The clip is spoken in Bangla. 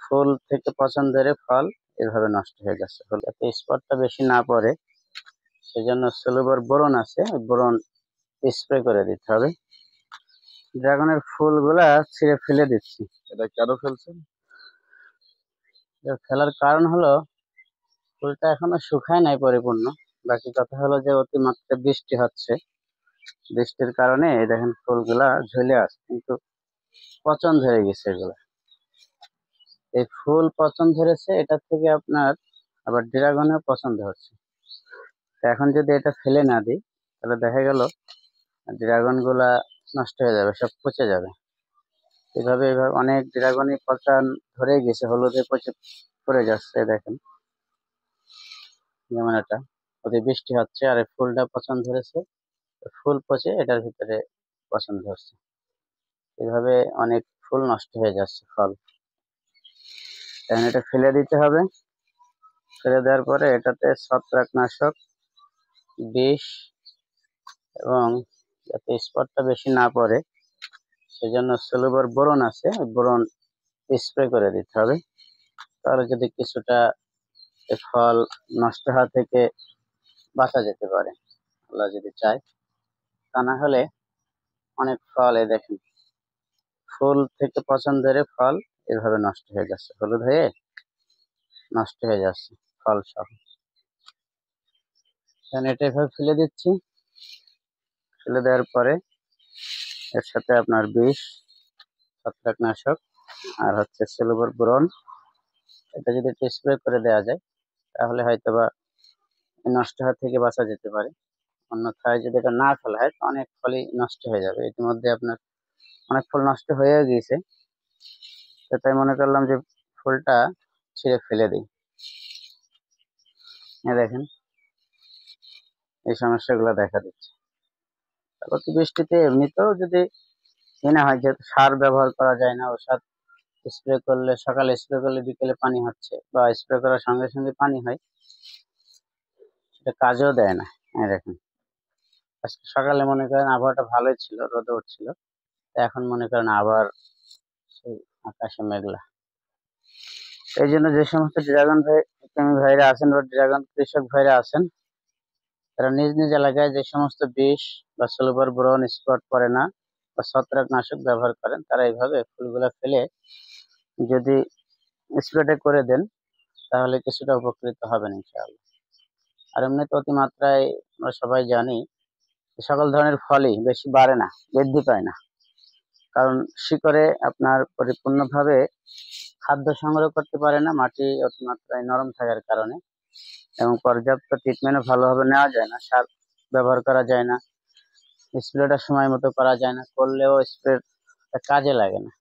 ফুল থেকে পচন ধরে ফল এভাবে নষ্ট হয়ে যাচ্ছে। যাতে স্পটটা বেশি না পড়ে সেজন্য সলুবর বোরন আছে, বোরন স্প্রে করে দিতে হবে। ড্রাগনের ফুলগুলা ছিঁড়ে ফেলে দিচ্ছি। এটা কেন ফেলছেন? ফেলার কারণ হলো ফুলটা এখনো শুকায় নাই পরিপূর্ণ। বাকি কথা হলো যে অতিমাত্রায় বৃষ্টি হচ্ছে, বৃষ্টির কারণে এই দেখেন ফুলগুলা ঝুলে আছে, কিন্তু পচন ধরে গেছে এগুলা। এই ফুল পচন ধরেছে, এটা থেকে আপনার আবার ড্রাগনের পচন ধরছে। এখন যদি এটা ফেলে না দিই তাহলে দেখা গেল ড্রাগন গুলা নষ্ট হয়ে যাবে, সব পচে যাবে। এভাবে অনেক ড্রাগনই পচন ধরে গেছে, হলুদে পচে পড়ে যাচ্ছে। দেখেন যেমন এটা অতি বৃষ্টি হচ্ছে আর এই ফুলটা পচন ধরেছে, ফুল পচে এটার ভিতরে পচন ধরছে। এভাবে অনেক ফুল নষ্ট হয়ে যাচ্ছে, ফল। এখন এটা ফেলে দিতে হবে। ফেলে দেওয়ার পরে এটাতে ছত্রাকনাশক বিষ এবং যাতে স্পটটা বেশি না পড়ে সেজন্য সলুবর বোরন আছে, বোরন স্প্রে করে দিতে হবে। তাহলে যদি কিছুটা ফল নষ্ট হওয়া থেকে বাঁচা যেতে পারে, আল্লাহ যদি চায়। তা না হলে অনেক ফল, এই দেখেন ফুল থেকে পচন ধরে ফল এভাবে নষ্ট হয়ে যাচ্ছে, হলুদ হয়ে নষ্ট হয়ে যাচ্ছে ফল সহ। এটা এভাবে ফেলে দিচ্ছি। ফেলে দেওয়ার পরে এর সাথে আপনার বিষ, ছত্রাকনাশক আর হচ্ছে সলুবর বোরন, এটা যদি একটু স্প্রে করে দেওয়া যায় তাহলে হয়তোবা নষ্ট হওয়া থেকে বাঁচা যেতে পারে। অন্যথায় যদি এটা না ফেলা হয় অনেক ফলই নষ্ট হয়ে যাবে। ইতিমধ্যে আপনার অনেক ফুল নষ্ট হয়ে গিয়েছে, তাই মনে করলাম যে ফুলটা ছিঁড়ে ফেলে দিই। দেখেন এই সমস্যাগুলো দেখা দিচ্ছে। অতি বৃষ্টিতে এমনিতেও যদি না হয়, যেহেতু সার ব্যবহার করা যায় না, ওষুধ স্প্রে করলে সকালে স্প্রে করলে বিকেলে পানি হচ্ছে, বা স্প্রে করার সঙ্গে সঙ্গে পানি হয়, সেটা কাজেও দেয় না। দেখেন আজকে সকালে মনে করেন আবহাওয়াটা ভালোই ছিল, রোদ উঠছিল, এখন মনে করেন আবার সেই আকাশে মেঘলা। এই জন্য যে সমস্ত ড্রাগন ভাইরা আছেন বা ড্রাগন কৃষক ভাইরা আছেন, তারা নিজ নিজ এলাকায় যে সমস্ত বিষ বা সলুবর বোরন স্পট পড়ে না বা ছত্রাকনাশক ব্যবহার করেন, তারা এইভাবে ফুলগুলা ফেলে যদি স্প্রেটা করে দেন তাহলে কিছুটা উপকৃত হবেন ইনশাআল্লাহ। আর এমনিতে অতিমাত্রায় আমরা সবাই জানি সকল ধরনের ফলই বেশি বাড়ে না, বৃদ্ধি পায় না, কারণ শিকড়ে আপনার পরিপূর্ণভাবে খাদ্য সংগ্রহ করতে পারে না, মাটি অতিমাত্রায় নরম থাকার কারণে, এবং পর্যাপ্ত ট্রিটমেন্টও ভালোভাবে নেওয়া যায় না, সার ব্যবহার করা যায় না, স্প্রেটা সময় মতো করা যায় না, করলেও স্প্রে কাজে লাগে না।